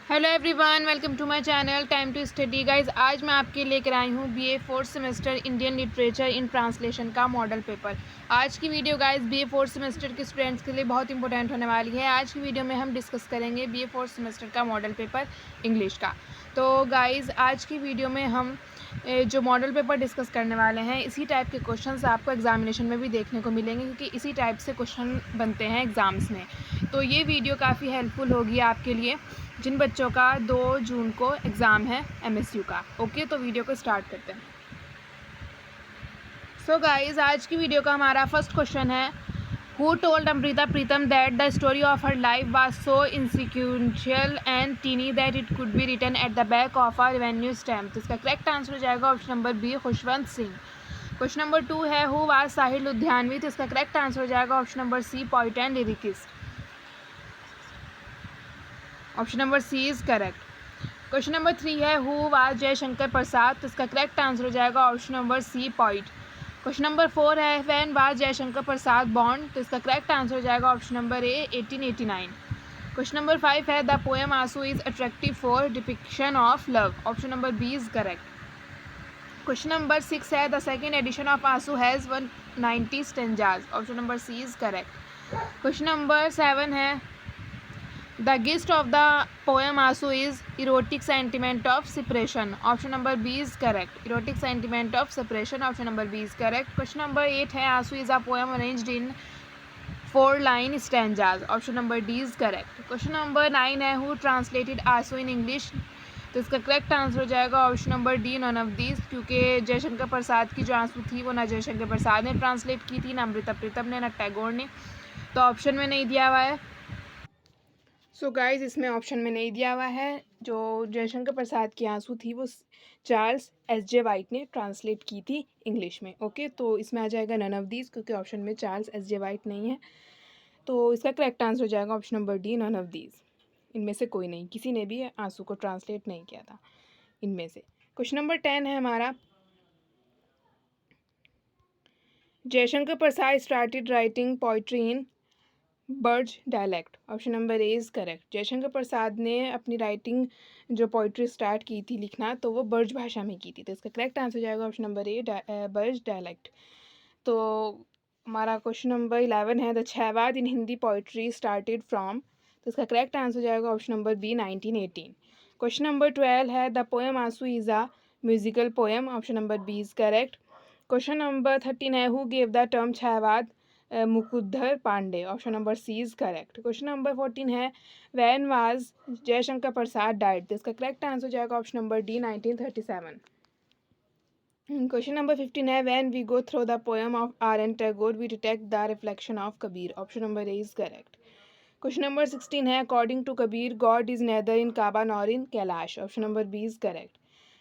Hello everyone, welcome to my channel time to study guys. आज मैं आपके लेकर आई हूँ BA fourth semester Indian literature in translation का मॉडल पेपर। आज की video guys BA fourth semester के स्टूडेंट्स के लिए बहुत इंपॉर्टेंट होने वाली है। आज की वीडियो में हम डिस्कस करेंगे बीए फोर्थ सेमेस्टर का मॉडल पेपर इंग्लिश का। तो गाइज़ आज की वीडियो में हम जो मॉडल पेपर डिस्कस करने वाले हैं, इसी टाइप के क्वेश्चंस आपको एग्जामिनेशन में भी देखने को मिलेंगे, क्योंकि इसी टाइप से क्वेश्चन बनते हैं एग्ज़ाम्स में। तो ये वीडियो काफ़ी हेल्पफुल होगी आपके लिए जिन बच्चों का 2 जून को एग्ज़ाम है एमएसयू का। ओके, तो वीडियो को स्टार्ट करते हैं। सो गाइज़ आज की वीडियो का हमारा फर्स्ट क्वेश्चन है, who told Amrita Pritam that the story of her life was so inconsequential and tiny that it could be written at the back of a revenue stamp. इसका correct answer हो जाएगा option number B, Khushwant Singh. Question number 2 है, who was साहिल लुधियानवी। तो इसका correct answer हो जाएगा option number C, poet and lyricist. Option number C is correct. Question number 3 है, who was Jaishankar प्रसाद। तो इसका करेक्ट आंसर हो जाएगा option number C, poet. Question number 4 है, when was Jaishankar Prasad born. तो इसका करेक्ट आंसर हो जाएगा option number A, 1889। Question number 5 है, the poem Aansu is attractive for depiction of love. Option number B is correct. Question number 6 है, the second edition of Aansu has 190 stanzas. Option number C is correct. Question number 7 है, the gist of the poem Asu is erotic sentiment of separation. Option number B is correct. Erotic sentiment of separation. Option number B is correct. Question number 8 है, Asu is a poem arranged in 4-line stanzas. Option number D is correct. Question number 9 है, who translated Asu in English। तो इसका correct answer हो जाएगा option number D, none of these, क्योंकि जयशंकर प्रसाद की जो आंसू थी वो ना जयशंकर प्रसाद ने ट्रांसलेट की थी, ना अमृता प्रीतम ने, ना टैगोर ने। तो ऑप्शन में नहीं दिया हुआ है। सो गाइज इसमें ऑप्शन में नहीं दिया हुआ है। जो जयशंकर प्रसाद की आंसू थी वो चार्ल्स एस.जे. वाइट ने ट्रांसलेट की थी इंग्लिश में। ओके, तो इसमें आ जाएगा नन ऑफ दीज, क्योंकि ऑप्शन में चार्ल्स एस.जे. वाइट नहीं है। तो इसका करेक्ट आंसर हो जाएगा option number D, none of these. इनमें से कोई नहीं, किसी ने भी आंसू को ट्रांसलेट नहीं किया था इनमें से। क्वेश्चन नंबर 10 है हमारा, Jaishankar Prasad started writing poetry in Braj dialect. Option number A is correct. Jaishankar Prasad ने अपनी राइटिंग जो पोइट्री स्टार्ट की थी लिखना, तो वो बर्ज भाषा में की थी। तो इसका करेक्ट आंसर हो जाएगा option number A, Braj dialect. तो हमारा क्वेश्चन नंबर 11 है, the Chhayavad in Hindi poetry started from. तो इसका करेक्ट आंसर हो जाएगा option number B, 1918। Question number 12 है, the poem Aansu is a musical poem. Option number B is correct. Question number 13 है, who gave the term Chhayavad Mukundar Pandey. Option number C is correct. Question number 14 है, when was Jaishankar Prasad died. तो इसका correct answer हो जाएगा option number D, 1937। Question number 15 है, when we go through the poem of R N Tagore we detect the reflection of Kabir. Option number A is correct. Question number 16 है, according to Kabir God is neither in Kaaba nor in Kailash. Option number B is correct.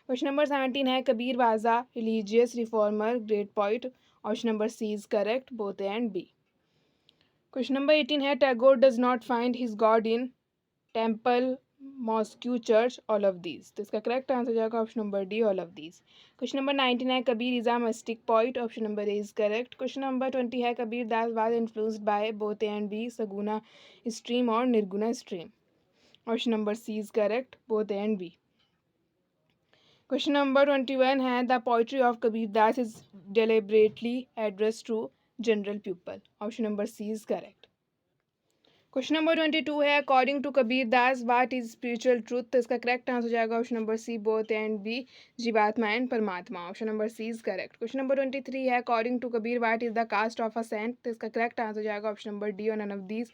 Question number 17 है, Kabir was a religious reformer great point. Option number C is correct, both A and B. Question number 18 है, Tagore does not find his god in temple mosque church, all of these. तो इसका correct answer हो जाएगा option number D, all of these. Question number 19 है, Kabir is a mystic point. Option number A is correct. Question number 20 है, Kabir Das was influenced by both A and B, Saguna stream और Nirguna stream. Option number C is correct, both A and B. Question number 21 है, the poetry of Kabir Das is deliberately address to general people. Option number C is correct. Question number 22 है, according to Kabir Das what is spiritual truth. तो इसका correct answer हो जाएगा option number C, both and B, जीवात्मा and परमात्मा। Option number C is correct. Question number 23 है, according to Kabir what is the cast of a saint. तो इसका correct answer हो जाएगा ऑप्शन नंबर डी, और नन ऑफ दीज,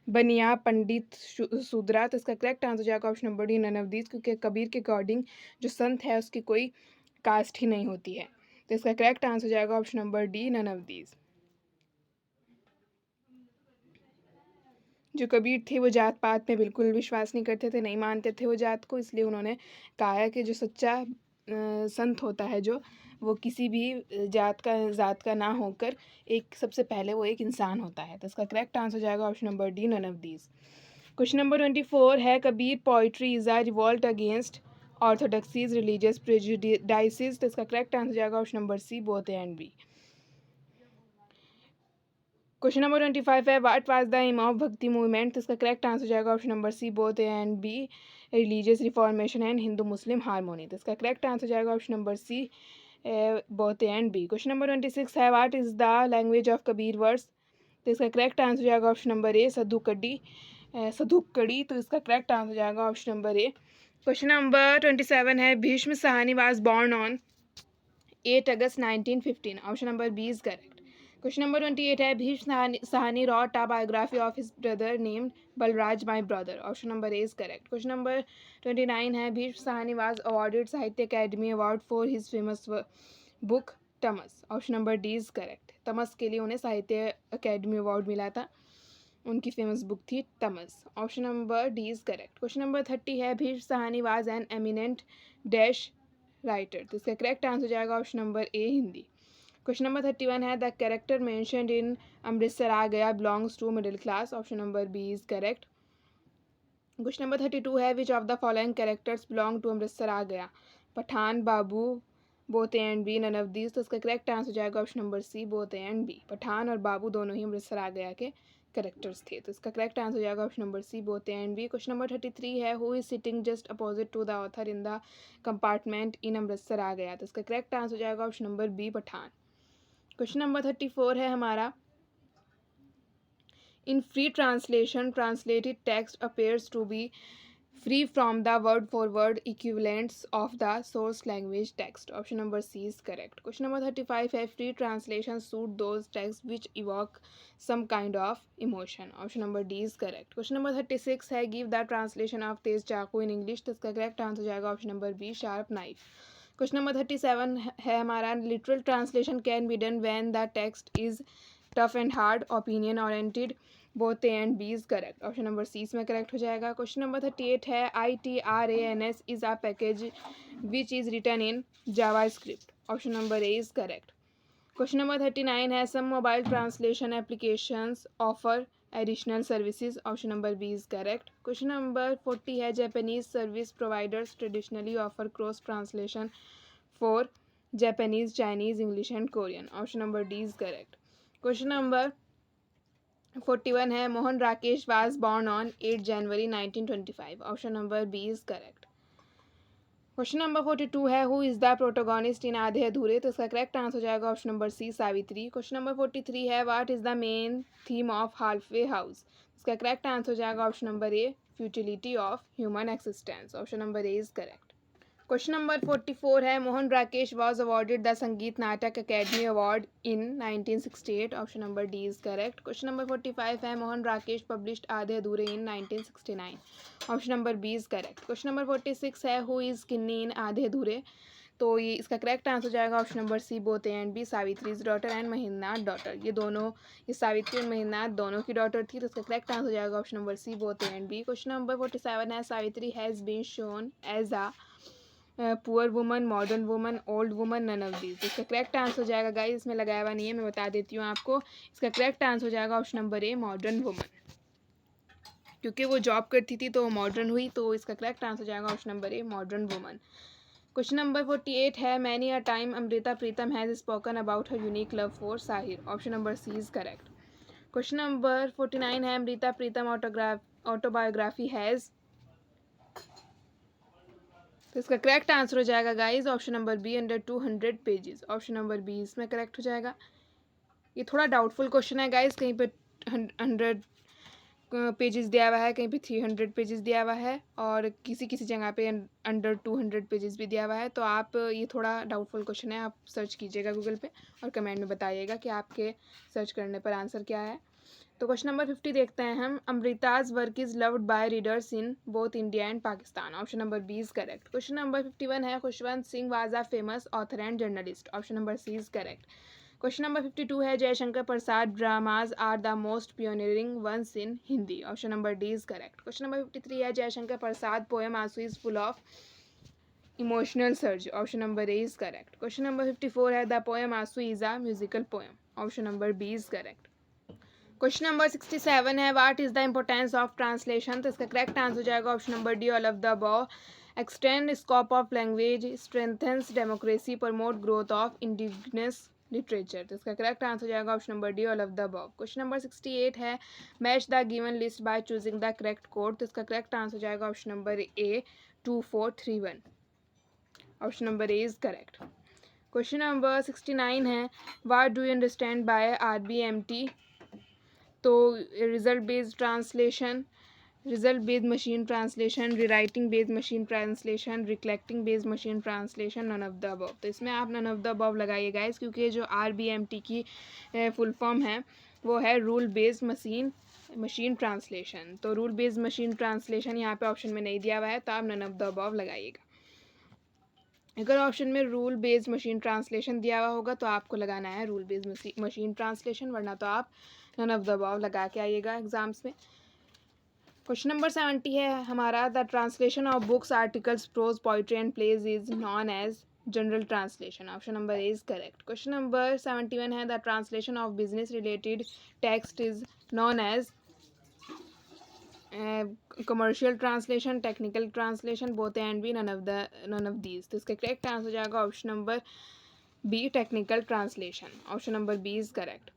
बनिया पंडित शूद्रा। तो इसका करेक्ट आंसर हो जाएगा option number D, none of these, क्योंकि कबीर के अकॉर्डिंग जो संत है उसकी कोई कास्ट ही नहीं होती है। तो इसका करेक्ट आंसर हो जाएगा option number D, none of these. जो कबीर थे वो जात पात में बिल्कुल विश्वास नहीं करते थे, नहीं मानते थे वो जात को, इसलिए उन्होंने कहा है कि जो सच्चा संत होता है जो, वो किसी भी ज़ात का ना होकर एक सबसे पहले वो एक इंसान होता है। तो इसका करेक्ट आंसर हो जाएगा option number D, none of these. Question number 24 है, Kabir poetry is a revolt against orthodoxies religious prejudices. तो इसका करेक्ट आंसर हो जाएगा option number C, both A and B. Question number 25 है what was the aim of Bhakti movement, तो इसका correct answer हो जाएगा option number C both A and B, religious reformation and Hindu Muslim harmony, तो इसका correct answer हो जाएगा option number C both A and B. Question number 26 है what is the language of Kabir verse, तो इसका correct answer हो जाएगा option number ए सदुकड़ी, तो इसका करेक्ट आंसर हो जाएगा option number A. Question number 27 है Bhisham Sahni was born on 8 August 1915, option number B is correct. Question number 28 है Bhisham Sahni wrote a biography of his brother named Balraj my brother, option number A is correct. Question number 29 है Bhisham Sahni was awarded Sahitya academy award for his famous book Tamas, option number D is correct. Tamas के लिए उन्हें साहित्य academy award मिला था, उनकी famous book थी Tamas, option number D is correct. Question number 30 है Bhisham Sahni was an eminent dash writer, तो इसका करेक्ट आंसर हो जाएगा option number A Hindi. Question number 31 है the character mentioned in Amritsar Aa Gaya belongs to middle class, option number B is correct. Question number 32 है which of the following characters belong to Amritsar Aa Gaya, Pathan, Babu, both A and B, none of these, तो इसका correct answer हो जाएगा option number C both A and B. Pathan और बाबू दोनों ही अमृतसर आ गया के characters थे, तो इसका करेक्ट आंसर हो जाएगा option number C both A and B. Question number 33 है who is sitting just opposite to the author in the compartment in Amritsar Aa Gaya, तो इसका करेक्ट आंसर हो जाएगा option number B Pathan. Question number 34 है हमारा in free translation translated text appears to be free from the word for word equivalents of the source language text, option number C is correct. Question number 35 है free translation suit those texts which evoke some kind of emotion, option number D is correct. Question number 36 है give the translation of तेज चाकू in English, तो इसका correct answer हो जाएगा option number B sharp knife. Question number 37 है हमारा literal translation can be done when the text is tough and hard opinion oriented, both A and B is correct, option number C इसमें correct हो जाएगा। Question number 38 है ITRANS is a package which is written in JavaScript, option number A is correct. Question number 39 है some mobile translation applications offer additional services, option number B is correct. Question number 40 है Japanese service providers traditionally offer cross translation for Japanese, Chinese, English and Korean, option number D is correct. Question number 41 है Mohan Rakesh was born on 8 January 1925, option number B is correct. Question number 42 है who is the protagonist in Aadhe Adhure, तो इसका correct answer हो जाएगा option number C Savitri. Question number 43 है what is the main theme of halfway house, इसका correct answer हो जाएगा option number A futility of human existence, option number A is correct. Question number 44 है Mohan Rakesh was awarded the Sangeet Natak academy award in 1968, option number D is correct. Question number 45 है Mohan Rakesh published Aadhe Adhure in 1969, option number B is correct. Question number 46 है who is किन्नी इन आधे अधूरे, तो ये इसका correct answer हो जाएगा option number C both A and B Savitri's daughter and Mahendranath daughter, ये दोनों ये सावित्री और महेंद्रनाथ दोनों की डॉटर थी, तो इसका करेक्ट आंसर हो जाएगा option number C both A and B. Question number 47 है Savitri has been shown as a poor woman, modern woman, old woman, none of these, इसका करेक्ट आंसर हो जाएगा गाइस, इसमें लगाया हुआ नहीं है मैं बता देती हूँ आपको, इसका करेक्ट आंसर हो जाएगा option number A modern woman, क्योंकि वो जॉब करती थी तो वो मॉडर्न हुई, तो इसका करेक्ट आंसर हो जाएगा option number A modern woman. Question number 48 है many a time Amrita Pritam has spoken about her unique love for Sahir, option number C is correct. Question number 49 है अमृता प्रीतम ऑटोबायोग्राफी हैज़, तो इसका करेक्ट आंसर हो जाएगा guys option number B under 200 pages, option number B इसमें correct हो जाएगा। ये थोड़ा डाउटफुल क्वेश्चन है गाइज, कहीं पे 100 पेजेस दिया हुआ है, कहीं पे 300 पेजेस दिया हुआ है और किसी किसी जगह पे अंडर 200 पेजेस भी दिया हुआ है, तो आप ये थोड़ा डाउटफुल क्वेश्चन है, आप सर्च कीजिएगा गूगल पे और कमेंट में बताइएगा कि आपके सर्च करने पर आंसर क्या है। तो क्वेश्चन नंबर 50 देखते हैं हम Amrita's work is loved by readers in both India and Pakistan, option number B is correct. Question number 51 है Khushwant Singh was a famous author and journalist, option number C is correct. Question number 52 है Jaishankar Prasad dramas are the most pioneering ones in Hindi, option number D is correct. Question number 53 है Jaishankar Prasad poem Aansu is full of emotional surge, option number A is correct. Question number 54 है the poem Aansu is a musical poem, option number B is correct. Question number 67 है what is the importance of translation, तो इसका correct answer हो जाएगा option number D all of the above, extend scope of language, strengthens democracy, promote growth of indigenous literature. तो इसका correct answer हो जाएगा option number D, all of the above. Question number 68 है match the given list by choosing the correct code. तो इसका correct answer हो जाएगा option number A 2431। Option number A is correct. Question number 69 है what do you understand by RBMT। तो result based translation, result based machine translation, rewriting based machine translation, reflecting based machine translation, none of the above. तो इसमें आप none of the above लगाइए guys, क्योंकि ये जो RBMT की full form है वो है रूल बेस्ड मशीन ट्रांसलेशन। तो रूल बेस्ड मशीन ट्रांसलेशन यहाँ पे ऑप्शन में नहीं दिया हुआ है, तो आप नन ऑफ द अबव लगाइएगा। अगर ऑप्शन में रूल बेस्ड मशीन ट्रांसलेशन दिया हुआ होगा तो आपको लगाना है रूल बेस्ड मशीन ट्रांसलेशन, वरना तो आप नन ऑफ द अबव लगा के आइएगा एग्जाम्स में। क्वेश्चन नंबर 70 है हमारा the translation of books, articles, prose, poetry and plays is known as general translation. Option number A is correct. Question number 71 है the translation of business related text is known as commercial translation, technical translation, both and B, none of these. तो इसका correct answer हो जाएगा option number B, technical translation. Option number B is correct,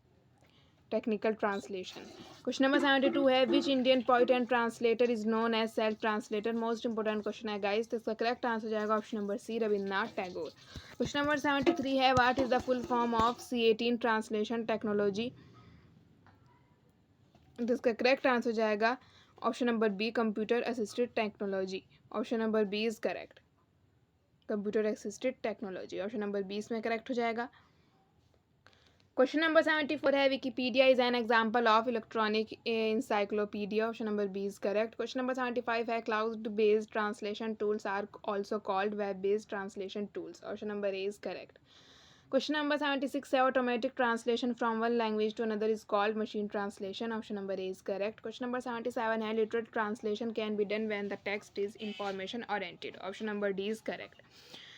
technical translation. Question number 72 है which Indian poet and translator is known as self translator. Most important question है guys, तो इसका correct answer हो जाएगा option number C, Rabindranath Tagore. Question number 73 है what is the full form of C18 translation technology. तो इसका correct answer हो जाएगा option number B, computer assisted technology. Option number B is correct, computer assisted technology. Option number B इसमें correct हो जाएगा। Question number 74 है Wikipedia is an example of electronic encyclopedia. Option number B is correct. Question number 75 है cloud based translation tools are also called web based translation tools. Option number A is correct. Question number 76 है automatic translation from one language to another is called machine translation. Option number A is correct. Question number 77 है literal translation can be done when the text is information oriented. Option number D is correct.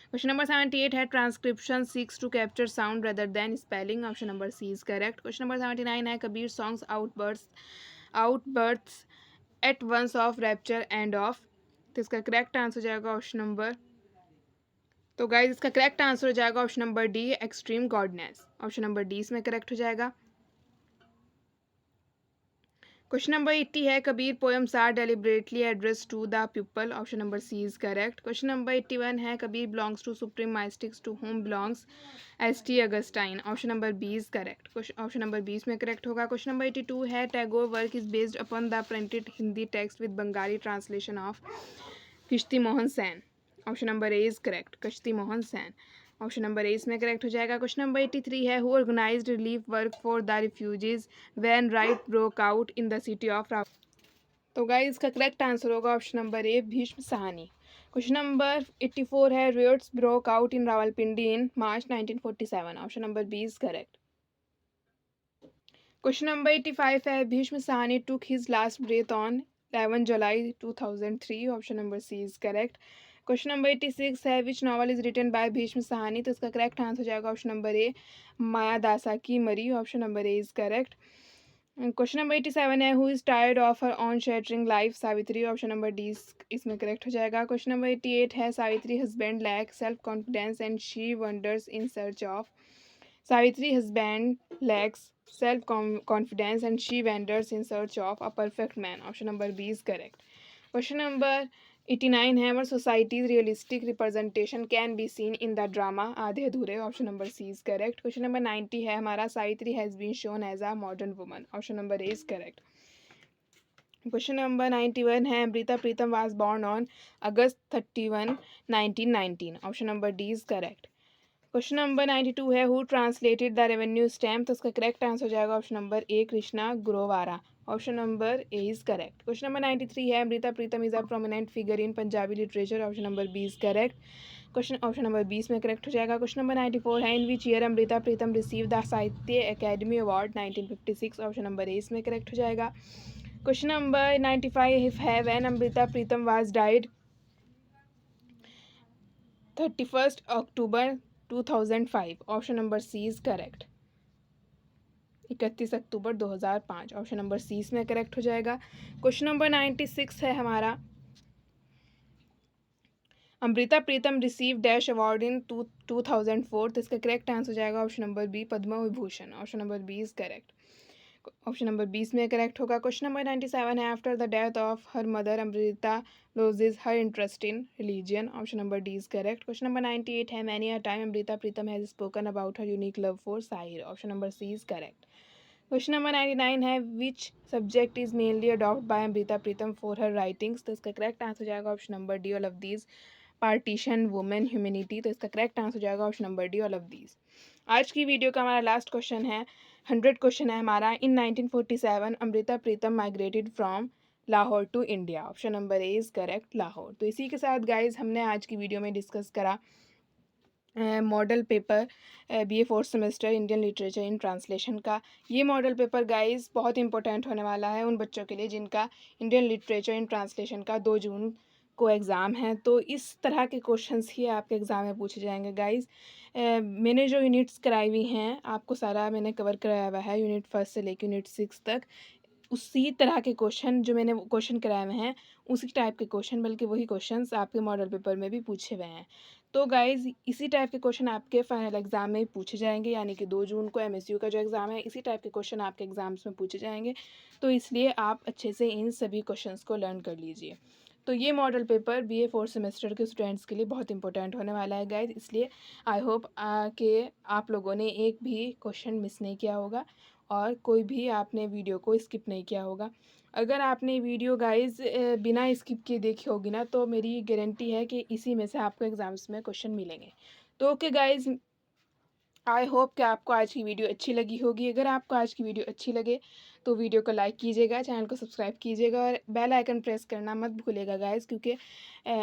Question number 78 है transcription seeks to capture sound rather than spelling. Option number C is correct. Question number 79 है Kabir songs outbursts at once of rapture and of. तो इसका correct answer हो जाएगा option number, तो guys इसका correct answer हो जाएगा option number D, extreme godness. Option number D इसमें करेक्ट हो जाएगा। क्वेश्चन नंबर 80 है Kabir poems are deliberately address to the people. Option number C is correct. Question number 81 है Kabir belongs to supreme mystics to home belongs ST Augustine. Option number B is correct. Option number 20 में correct होगा। Question number 82 है Tagore work is based upon the printed Hindi text with Bengali translation of Kshiti Mohan Sen. Option number A is correct, Kshiti Mohan Sen. Option number A इसमें correct हो जाएगा। Question number 83 है who organised relief work for the refugees when riot broke out in the city of Rawal. तो guys इसका correct answer होगा option number A, Bhisham Sahni. Question number 84 है riots broke out in Rawalpindi in March 1947। Option number B is correct. Question number 85 है Bhisham Sahni took his last breath on 11 July 2003। Option number C is correct. Question number 86 है which novel is written bye Bhishma Sahni. तो इसका correct answer हो जाएगा option number ए, मायादासा की मरी। Option number A is correct. Question number 87 है who is tired of her own shattering life, Savitri. Option number D इसमें correct हो जाएगा। क्वेश्चन नंबर 88 है Savitri husband lack self confidence and she wonders in search of. Savitri husband lacks self confidence and she wanders in search of a perfect man. Option number B is correct. Question number 89 है were societies realistic representation can be seen in the drama Aadhe Adhure. Option number C is correct. Question number 90 है हमारा Savitri has been shown as a modern woman. Option number A is correct. Question number 91 है Amrita Pritam was born on August 31, 1919। Option number D is correct. Question number 92 है who translated the revenue stamp. तो उसका correct answer हो जाएगा option number A, Krishna Gorowara. Option number A is correct. Question number 93 है Amrita Pritam is a prominent figure in Punjabi literature. Option number B is correct. Option number 20 में correct हो जाएगा। Question number 94 है in which year Amrita Pritam receive the Sahitya academy award 1956। Option number A इसमें correct हो जाएगा। Question number 95 है when Amrita Pritam was died 31 October 2005। Option number C is correct, 31 October 2005। Option number C इसमें correct हो जाएगा। क्वेश्चन नंबर 96 है हमारा Amrita Pritam receive dash award in 2004, तो इसका करेक्ट आंसर हो जाएगा option number B, Padma Vibhushan. Option number B is correct. Option number 20 में करेक्ट होगा। क्वेश्चन नंबर 97 है, after the death of her mother Amrita loses her interest in religion. Option number D is correct. Question number 98 है, many a time Amrita Pritam has spoken about her unique love for Sahir. Option number C is correct. Question number 99 है, which subject is mainly adopted by Amrita Pritam for her writings? तो इसका correct answer हो जाएगा option number D, all of these. Partition, women, humanity, तो इसका correct answer हो जाएगा option number D, all of these. आज की वीडियो का हमारा लास्ट क्वेश्चन है, 100 क्वेश्चन है हमारा। In 1947 Amrita Pritam migrated from Lahore to India. Option number A is correct, Lahore. तो इसी के साथ गाइज हमने आज की वीडियो में डिस्कस करा model paper BA 4th semester Indian literature in translation का। ये मॉडल पेपर गाइज बहुत इंपॉर्टेंट होने वाला है उन बच्चों के लिए जिनका इंडियन लिटरेचर इन ट्रांसलेशन का 2 जून को एग्ज़ाम है। तो इस तरह के क्वेश्चंस ही आपके एग्ज़ाम में पूछे जाएंगे गाइज। मैंने जो यूनिट्स कराई हुई हैं आपको सारा मैंने कवर कराया हुआ है, यूनिट 1 से लेकर यूनिट 6 तक। उसी तरह के क्वेश्चन जो मैंने क्वेश्चन कराए हुए हैं, उसी टाइप के क्वेश्चन, बल्कि वही क्वेश्चंस आपके मॉडल पेपर में भी पूछे हुए हैं। तो गाइज़ इसी टाइप के क्वेश्चन आपके फाइनल एग्ज़ाम में पूछे जाएंगे, यानी कि 2 जून को MSU का जो एग्ज़ाम है, इसी टाइप के क्वेश्चन आपके एग्ज़ाम्स में पूछे जाएंगे। तो इसलिए आप अच्छे से इन सभी क्वेश्चंस को लर्न कर लीजिए। तो ये model paper BA 4th semester के स्टूडेंट्स के लिए बहुत इंपॉर्टेंट होने वाला है गाइज। इसलिए आई होप कि आप लोगों ने एक भी क्वेश्चन मिस नहीं किया होगा और कोई भी आपने वीडियो को स्किप नहीं किया होगा। अगर आपने वीडियो गाइज बिना स्किप किए देखी होगी ना, तो मेरी गारंटी है कि इसी में से आपको एग्ज़ाम्स में क्वेश्चन मिलेंगे। तो ओके गाइज, आई होप कि आपको आज की वीडियो अच्छी लगी होगी। अगर आपको आज की वीडियो अच्छी लगे तो वीडियो को लाइक कीजिएगा, चैनल को सब्सक्राइब कीजिएगा और बेल आइकन प्रेस करना मत भूलिएगा गाइज, क्योंकि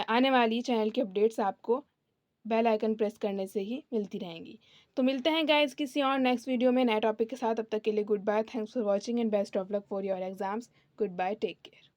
आने वाली चैनल की अपडेट्स आपको बेल आइकन प्रेस करने से ही मिलती रहेंगी। तो मिलते हैं गाइज किसी और नेक्स्ट वीडियो में नए टॉपिक के साथ। तब तक के लिए good bye, thanks for watching and best of luck for your exams. Good bye, take care.